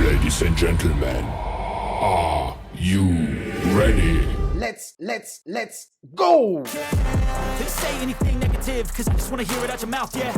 Ladies and gentlemen, are you ready? Let's go! They say anything negative, cause I just wanna hear it out your mouth, yeah.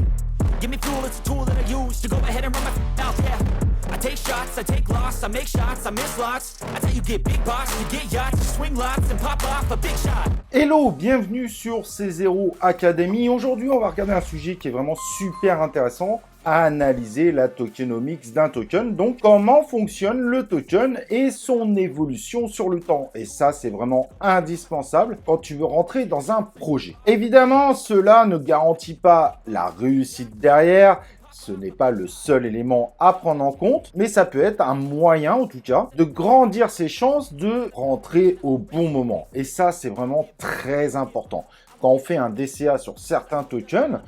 Give me fuel, it's a tool that I use to go ahead and run my mouth, yeah. I take shots, I take loss, I make shots, I miss lots. That's how you get big boss, you get yachts, you swing lots and pop off a big shot. Hello, bienvenue sur C0 Academy. Aujourd'hui, on va regarder un sujet qui est vraiment super intéressant, à analyser la tokenomics d'un token. Donc, comment fonctionne le token et son évolution sur le temps. Et ça, c'est vraiment indispensable quand tu veux rentrer dans un projet. Évidemment, cela ne garantit pas la réussite derrière. Ce n'est pas le seul élément à prendre en compte, mais ça peut être un moyen, en tout cas, de grandir ses chances de rentrer au bon moment. Et ça, c'est vraiment très important. Quand on fait un DCA sur certains tokens,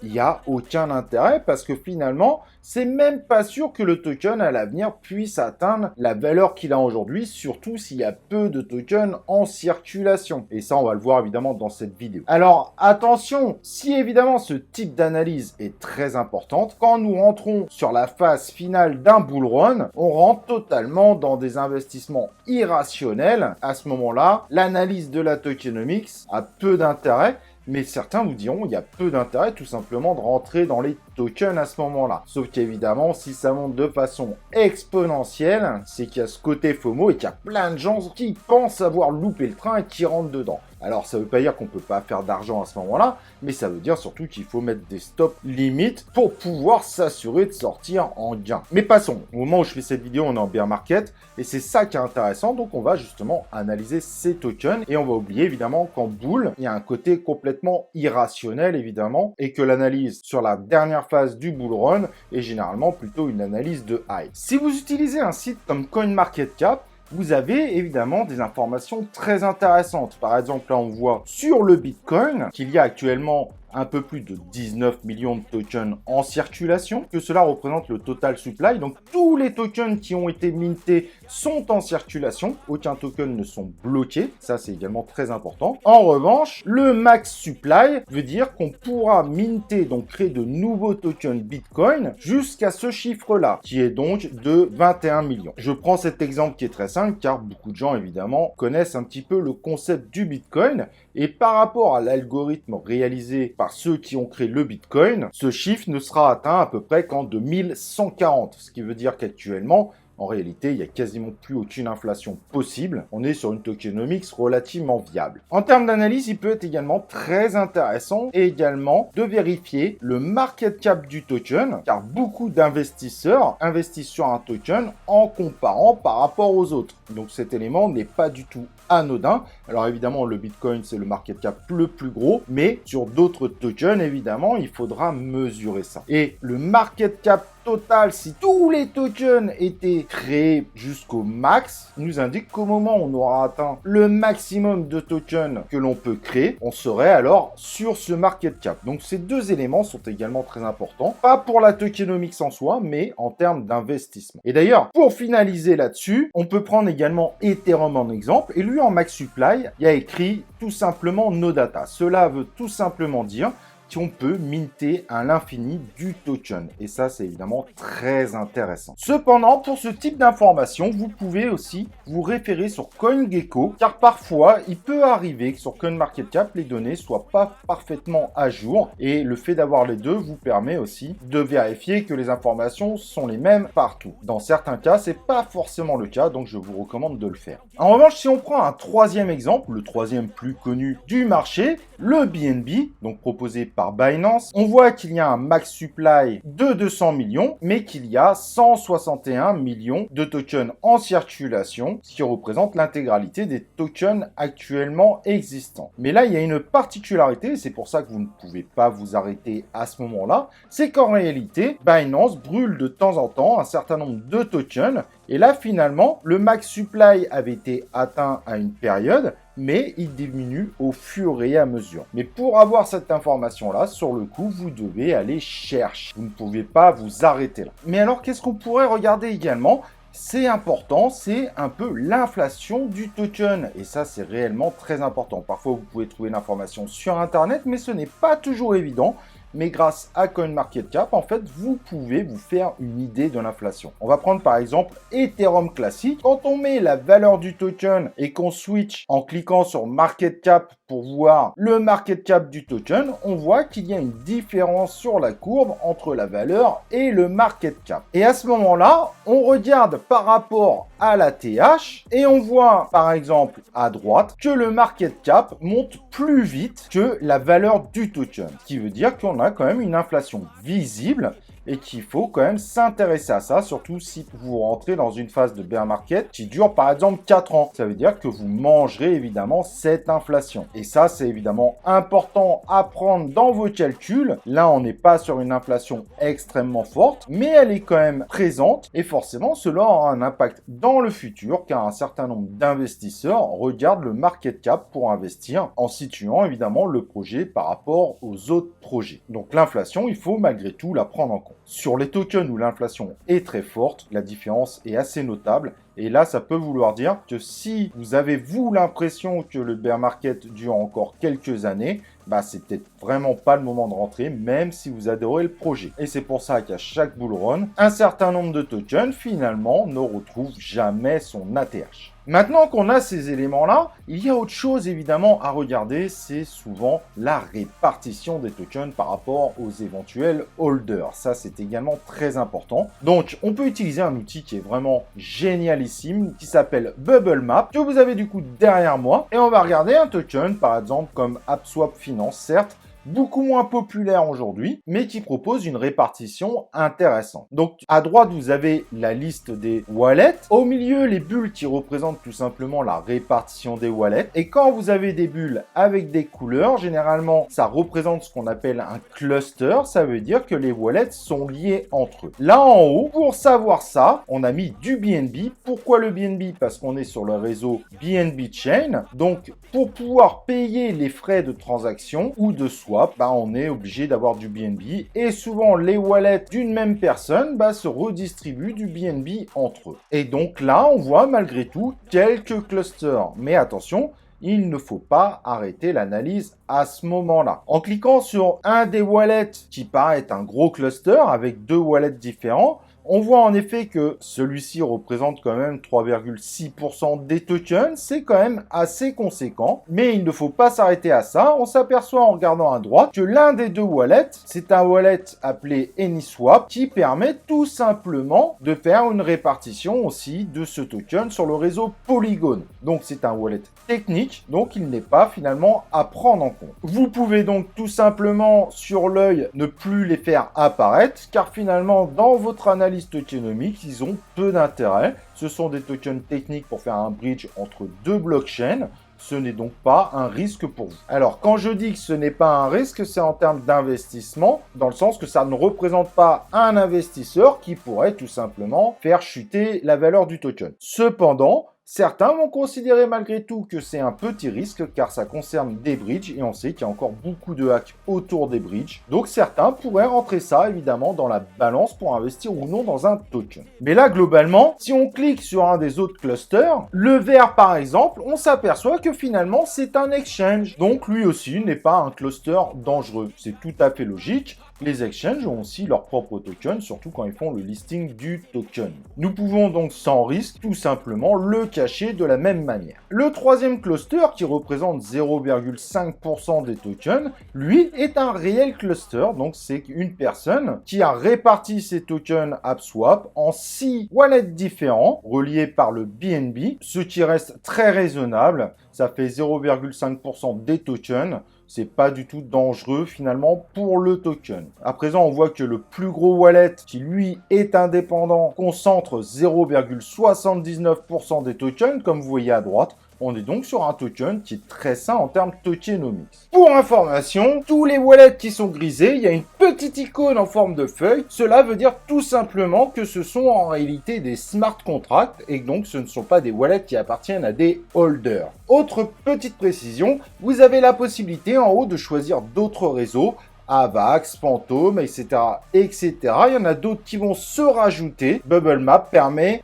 il n'y a aucun intérêt parce que finalement, c'est même pas sûr que le token à l'avenir puisse atteindre la valeur qu'il a aujourd'hui, surtout s'il y a peu de tokens en circulation. Et ça, on va le voir évidemment dans cette vidéo. Alors, attention, si évidemment ce type d'analyse est très importante, quand nous rentrons sur la phase finale d'un bull run, on rentre totalement dans des investissements irrationnels. À ce moment-là, l'analyse de la tokenomics a peu d'intérêt. Mais certains vous diront qu'il y a peu d'intérêt tout simplement de rentrer dans les tokens à ce moment-là. Sauf qu'évidemment, si ça monte de façon exponentielle, c'est qu'il y a ce côté FOMO et qu'il y a plein de gens qui pensent avoir loupé le train et qui rentrent dedans. Alors, ça ne veut pas dire qu'on ne peut pas faire d'argent à ce moment-là, mais ça veut dire surtout qu'il faut mettre des stops limites pour pouvoir s'assurer de sortir en gain. Mais passons, au moment où je fais cette vidéo, on est en bear market, et c'est ça qui est intéressant, donc on va justement analyser ces tokens, et on va oublier évidemment qu'en bull, il y a un côté complètement irrationnel évidemment, et que l'analyse sur la dernière phase du bull run est généralement plutôt une analyse de high. Si vous utilisez un site comme CoinMarketCap, vous avez évidemment des informations très intéressantes. Par exemple, là, on voit sur le Bitcoin qu'il y a actuellement un peu plus de 19 millions de tokens en circulation, que cela représente le total supply. Donc, tous les tokens qui ont été mintés sont en circulation. Aucun token ne sont bloqués. Ça, c'est également très important. En revanche, le max supply veut dire qu'on pourra minter, donc créer de nouveaux tokens Bitcoin jusqu'à ce chiffre-là, qui est donc de 21 millions. Je prends cet exemple qui est très simple, car beaucoup de gens, évidemment, connaissent un petit peu le concept du Bitcoin. Et par rapport à l'algorithme réalisé par ceux qui ont créé le Bitcoin, ce chiffre ne sera atteint à peu près qu'en 2140. Ce qui veut dire qu'actuellement, en réalité, il n'y a quasiment plus aucune inflation possible. On est sur une tokenomics relativement viable. En termes d'analyse, il peut être également très intéressant et également de vérifier le market cap du token, car beaucoup d'investisseurs investissent sur un token en comparant par rapport aux autres. Donc cet élément n'est pas du tout anodin. Alors évidemment, le Bitcoin, c'est le market cap le plus gros, mais sur d'autres tokens, évidemment, il faudra mesurer ça. Et le market cap total, si tous les tokens étaient créés jusqu'au max, nous indique qu'au moment où on aura atteint le maximum de tokens que l'on peut créer, on serait alors sur ce market cap. Donc ces deux éléments sont également très importants, pas pour la tokenomics en soi, mais en termes d'investissement. Et d'ailleurs, pour finaliser là-dessus, on peut prendre également Ethereum en exemple, et lui en max supply, il y a écrit tout simplement no data. Cela veut tout simplement dire qu'on peut minter à l'infini du token. Et ça, c'est évidemment très intéressant. Cependant, pour ce type d'information, vous pouvez aussi vous référer sur CoinGecko, car parfois, il peut arriver que sur CoinMarketCap, les données soient pas parfaitement à jour. Et le fait d'avoir les deux vous permet aussi de vérifier que les informations sont les mêmes partout. Dans certains cas, c'est pas forcément le cas, donc je vous recommande de le faire. En revanche, si on prend un troisième exemple, le troisième plus connu du marché, le BNB, donc proposé par Binance, on voit qu'il y a un max supply de 200 millions, mais qu'il y a 161 millions de tokens en circulation, ce qui représente l'intégralité des tokens actuellement existants. Mais là, il y a une particularité, c'est pour ça que vous ne pouvez pas vous arrêter à ce moment-là, c'est qu'en réalité, Binance brûle de temps en temps un certain nombre de tokens, et là, finalement, le max supply avait été atteint à une période, mais il diminue au fur et à mesure. Mais pour avoir cette information-là, sur le coup, vous devez aller chercher. Vous ne pouvez pas vous arrêter là. Mais alors, qu'est-ce qu'on pourrait regarder également ? C'est important, c'est un peu l'inflation du token. Et ça, c'est réellement très important. Parfois, vous pouvez trouver l'information sur Internet, mais ce n'est pas toujours évident. mais grâce à CoinMarketCap, en fait, vous pouvez vous faire une idée de l'inflation. On va prendre par exemple Ethereum classique. Quand on met la valeur du token et qu'on switch en cliquant sur Market Cap pour voir le market cap du token, on voit qu'il y a une différence sur la courbe entre la valeur et le market cap. Et à ce moment-là, on regarde par rapport à la TH et on voit par exemple à droite que le market cap monte plus vite que la valeur du token. Ce qui veut dire qu'on a quand même une inflation visible et qu'il faut quand même s'intéresser à ça, surtout si vous rentrez dans une phase de bear market qui dure par exemple 4 ans. Ça veut dire que vous mangerez évidemment cette inflation. Et ça, c'est évidemment important à prendre dans vos calculs. Là, on n'est pas sur une inflation extrêmement forte, mais elle est quand même présente et forcément, cela aura un impact dans le futur car un certain nombre d'investisseurs regardent le market cap pour investir en situant évidemment le projet par rapport aux autres projets. Donc l'inflation, il faut malgré tout la prendre en compte. Sur les tokens où l'inflation est très forte, la différence est assez notable. Et là, ça peut vouloir dire que si vous avez, vous, l'impression que le bear market dure encore quelques années, c'est peut-être vraiment pas le moment de rentrer, même si vous adorez le projet. Et c'est pour ça qu'à chaque bull run, un certain nombre de tokens, finalement, ne retrouvent jamais son ATH. Maintenant qu'on a ces éléments-là, il y a autre chose évidemment à regarder, c'est souvent la répartition des tokens par rapport aux éventuels holders. Ça, c'est également très important. Donc, on peut utiliser un outil qui est vraiment génialissime, qui s'appelle Bubble Map, que vous avez du coup derrière moi. Et on va regarder un token, par exemple, comme AppSwap Finance, certes, beaucoup moins populaire aujourd'hui, mais qui propose une répartition intéressante. Donc, à droite, vous avez la liste des wallets. Au milieu, les bulles qui représentent tout simplement la répartition des wallets. Et quand vous avez des bulles avec des couleurs, généralement, ça représente ce qu'on appelle un cluster. Ça veut dire que les wallets sont liés entre eux. Là, en haut, pour savoir ça, on a mis du BNB. Pourquoi le BNB? Parce qu'on est sur le réseau BNB Chain. Donc, pour pouvoir payer les frais de transaction ou de swap, on est obligé d'avoir du BNB et souvent les wallets d'une même personne se redistribuent du BNB entre eux. Et donc là, on voit malgré tout quelques clusters. Mais attention, il ne faut pas arrêter l'analyse à ce moment-là. En cliquant sur un des wallets qui paraît être un gros cluster avec deux wallets différents, on voit en effet que celui-ci représente quand même 3,6% des tokens. C'est quand même assez conséquent. Mais il ne faut pas s'arrêter à ça. On s'aperçoit en regardant à droite que l'un des deux wallets, c'est un wallet appelé AnySwap qui permet tout simplement de faire une répartition aussi de ce token sur le réseau Polygon. Donc c'est un wallet technique. Donc il n'est pas finalement à prendre en compte. Vous pouvez donc tout simplement sur l'œil ne plus les faire apparaître car finalement dans votre analyse tokenomiques, ils ont peu d'intérêt. Ce sont des tokens techniques pour faire un bridge entre deux blockchains. Ce n'est donc pas un risque pour vous. Alors, quand je dis que ce n'est pas un risque, c'est en termes d'investissement, dans le sens que ça ne représente pas un investisseur qui pourrait tout simplement faire chuter la valeur du token. Cependant, certains vont considérer malgré tout que c'est un petit risque car ça concerne des bridges et on sait qu'il y a encore beaucoup de hacks autour des bridges. Donc certains pourraient rentrer ça évidemment dans la balance pour investir ou non dans un token. Mais là globalement, si on clique sur un des autres clusters, le vert par exemple, on s'aperçoit que finalement c'est un exchange. Donc lui aussi n'est pas un cluster dangereux. C'est tout à fait logique. Les exchanges ont aussi leur propre token, surtout quand ils font le listing du token. Nous pouvons donc sans risque tout simplement le cacher de la même manière. Le troisième cluster qui représente 0,5% des tokens, lui est un réel cluster, donc c'est une personne qui a réparti ses tokens AppSwap en 6 wallets différents reliés par le BNB, ce qui reste très raisonnable. Ça fait 0,5% des tokens. C'est pas du tout dangereux finalement pour le token. À présent, on voit que le plus gros wallet, qui lui est indépendant, concentre 0,79% des tokens, comme vous voyez à droite. On est donc sur un token qui est très sain en termes tokenomics. Pour information, tous les wallets qui sont grisés, il y a une petite icône en forme de feuille. Cela veut dire tout simplement que ce sont en réalité des smart contracts et donc ce ne sont pas des wallets qui appartiennent à des holders. Autre petite précision, vous avez la possibilité en haut de choisir d'autres réseaux Avax, Phantom, etc., etc. Il y en a d'autres qui vont se rajouter. Bubble Map permet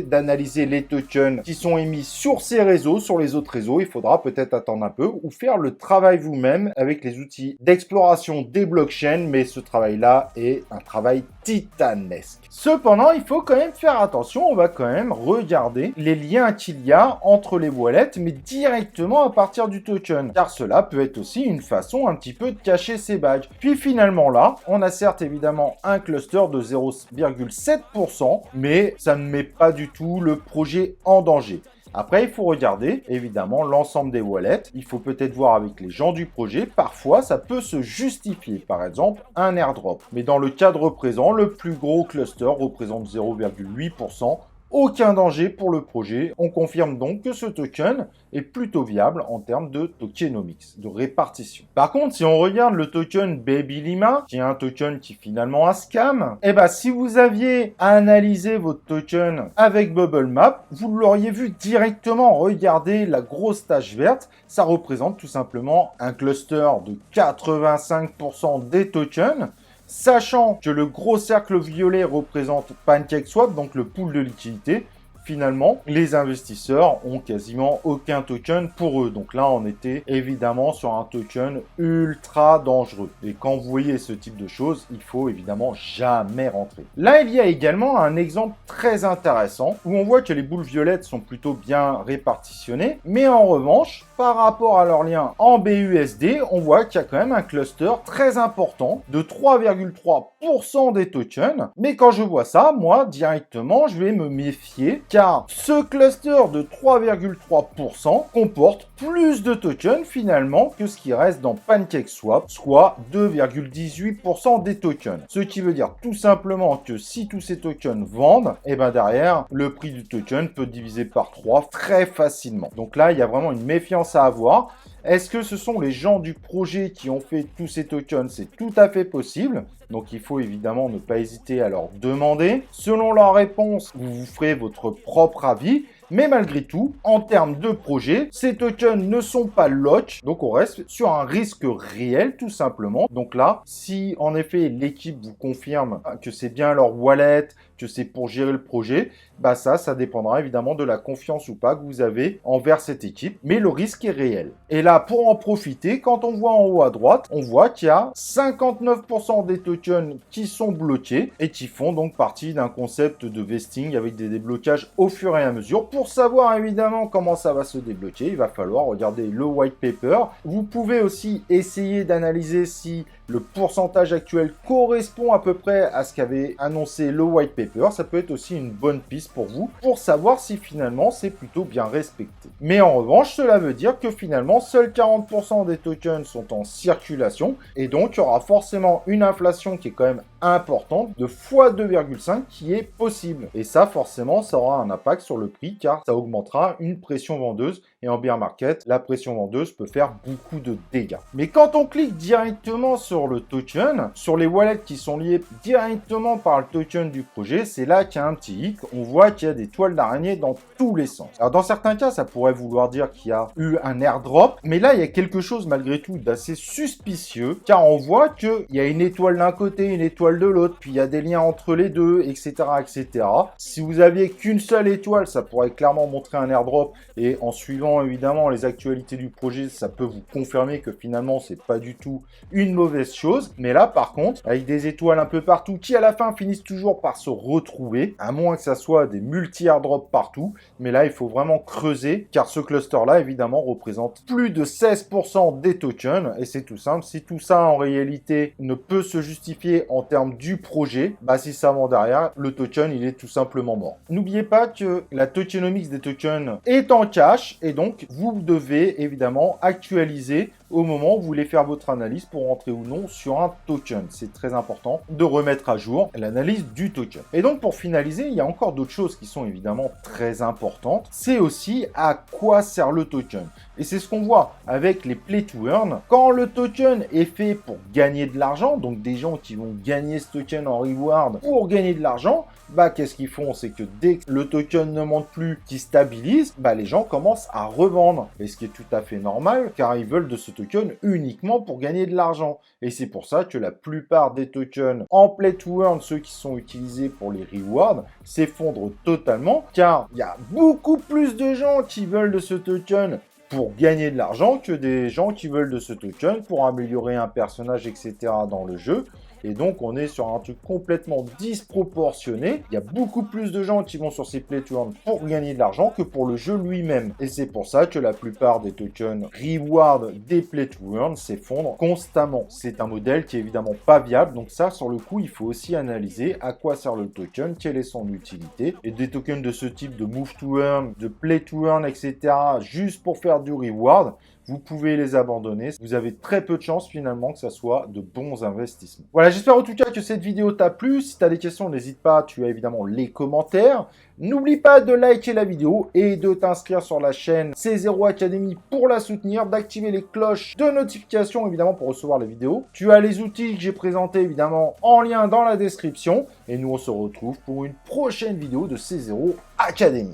d'analyser les tokens qui sont émis sur ces réseaux, sur les autres réseaux. Il faudra peut-être attendre un peu ou faire le travail vous-même avec les outils d'exploration des blockchains, mais ce travail-là est un travail titanesque. Cependant, il faut quand même faire attention, on va quand même regarder les liens qu'il y a entre les wallets, mais directement à partir du token, car cela peut être aussi une façon un petit peu de cacher ces badges. Puis finalement là, on a certes évidemment un cluster de 0,7%, mais ça ne met pas du tout le projet en danger. Après, il faut regarder, évidemment, l'ensemble des wallets. Il faut peut-être voir avec les gens du projet. Parfois, ça peut se justifier. Par exemple, un airdrop. Mais dans le cadre présent, le plus gros cluster représente 0,8%. Aucun danger pour le projet. On confirme donc que ce token est plutôt viable en termes de tokenomics, de répartition. Par contre, si on regarde le token Baby Lima, qui est un token qui est finalement un scam, eh ben, si vous aviez analysé votre token avec Bubble Map, vous l'auriez vu directement. Regardez la grosse tache verte. Ça représente tout simplement un cluster de 85% des tokens. Sachant que le gros cercle violet représente PancakeSwap, donc le pool de liquidité, finalement, les investisseurs ont quasiment aucun token pour eux. Donc là, on était évidemment sur un token ultra dangereux. Et quand vous voyez ce type de choses, il faut évidemment jamais rentrer. Là, il y a également un exemple très intéressant où on voit que les boules violettes sont plutôt bien répartitionnées. Mais en revanche, par rapport à leur lien en BUSD, on voit qu'il y a quand même un cluster très important de 3,3% des tokens. Mais quand je vois ça, moi, directement, je vais me méfier car ce cluster de 3,3% comporte plus de tokens finalement que ce qui reste dans PancakeSwap, soit 2,18% des tokens. Ce qui veut dire tout simplement que si tous ces tokens vendent, et ben derrière, le prix du token peut diviser par 3 très facilement. Donc là, il y a vraiment une méfiance à avoir. Est-ce que ce sont les gens du projet qui ont fait tous ces tokens? C'est tout à fait possible. Donc il faut évidemment ne pas hésiter à leur demander. Selon leur réponse, vous vous ferez votre propre avis. Mais malgré tout, en termes de projet, ces tokens ne sont pas lock, donc on reste sur un risque réel tout simplement. Donc là, si en effet l'équipe vous confirme que c'est bien leur wallet, que c'est pour gérer le projet, bah ça dépendra évidemment de la confiance ou pas que vous avez envers cette équipe, mais le risque est réel. Et là, pour en profiter, quand on voit en haut à droite, on voit qu'il y a 59% des tokens qui sont bloqués et qui font donc partie d'un concept de vesting avec des déblocages au fur et à mesure. Pour savoir évidemment comment ça va se débloquer, il va falloir regarder le white paper. Vous pouvez aussi essayer d'analyser si le pourcentage actuel correspond à peu près à ce qu'avait annoncé le white paper. Ça peut être aussi une bonne piste pour vous, pour savoir si finalement c'est plutôt bien respecté. Mais en revanche, cela veut dire que finalement, seuls 40% des tokens sont en circulation, et donc il y aura forcément une inflation qui est quand même importante, de x2,5 qui est possible. Et ça, forcément, ça aura un impact sur le prix, car ça augmentera une pression vendeuse, et en bear market, la pression vendeuse peut faire beaucoup de dégâts. Mais quand on clique directement sur le token, sur les wallets qui sont liés directement par le token du projet, c'est là qu'il y a un petit hic. On voit qu'il y a des toiles d'araignée dans tous les sens. Alors dans certains cas, ça pourrait vouloir dire qu'il y a eu un airdrop, mais là, il y a quelque chose malgré tout d'assez suspicieux, car on voit qu'il y a une étoile d'un côté, une étoile de l'autre, puis il y a des liens entre les deux, etc., etc. Si vous aviez qu'une seule étoile, ça pourrait clairement montrer un airdrop, et en suivant évidemment les actualités du projet, ça peut vous confirmer que finalement, c'est pas du tout une mauvaise chose. Mais là, par contre, avec des étoiles un peu partout qui, à la fin, finissent toujours par se retrouver, à moins que ça soit des multi-airdrops partout. Mais là, il faut vraiment creuser, car ce cluster-là, évidemment, représente plus de 16% des tokens. Et c'est tout simple. Si tout ça, en réalité, ne peut se justifier en termes du projet, bah si ça vend derrière, le token, il est tout simplement mort. N'oubliez pas que la tokenomics des tokens est en cash, et donc, vous devez évidemment actualiser au moment où vous voulez faire votre analyse pour rentrer ou non sur un token. C'est très important de remettre à jour l'analyse du token. Et donc pour finaliser, il y a encore d'autres choses qui sont évidemment très importantes. C'est aussi à quoi sert le token. Et c'est ce qu'on voit avec les play to earn. Quand le token est fait pour gagner de l'argent, donc des gens qui vont gagner ce token en reward pour gagner de l'argent, bah qu'est-ce qu'ils font? C'est que dès que le token ne monte plus, qui stabilise, bah les gens commencent à revendre. Et ce qui est tout à fait normal, car ils veulent de ce token uniquement pour gagner de l'argent. Et c'est pour ça que la plupart des tokens en play to earn, ceux qui sont utilisés pour les rewards, s'effondrent totalement, car il y a beaucoup plus de gens qui veulent de ce token pour gagner de l'argent que des gens qui veulent de ce token pour améliorer un personnage, etc. dans le jeu. Et donc, on est sur un truc complètement disproportionné. Il y a beaucoup plus de gens qui vont sur ces play to earn pour gagner de l'argent que pour le jeu lui-même. Et c'est pour ça que la plupart des tokens reward des play to earn s'effondrent constamment. C'est un modèle qui est évidemment pas viable. Donc ça, sur le coup, il faut aussi analyser à quoi sert le token, quelle est son utilité. Et des tokens de ce type de move to earn, de play to earn, etc. juste pour faire du reward, vous pouvez les abandonner. Vous avez très peu de chances finalement que ça soit de bons investissements. Voilà, j'espère en tout cas que cette vidéo t'a plu. Si tu as des questions, n'hésite pas, tu as évidemment les commentaires. N'oublie pas de liker la vidéo et de t'inscrire sur la chaîne C0 Academy pour la soutenir, d'activer les cloches de notification évidemment pour recevoir les vidéos. Tu as les outils que j'ai présentés évidemment en lien dans la description. Et nous on se retrouve pour une prochaine vidéo de C0 Academy.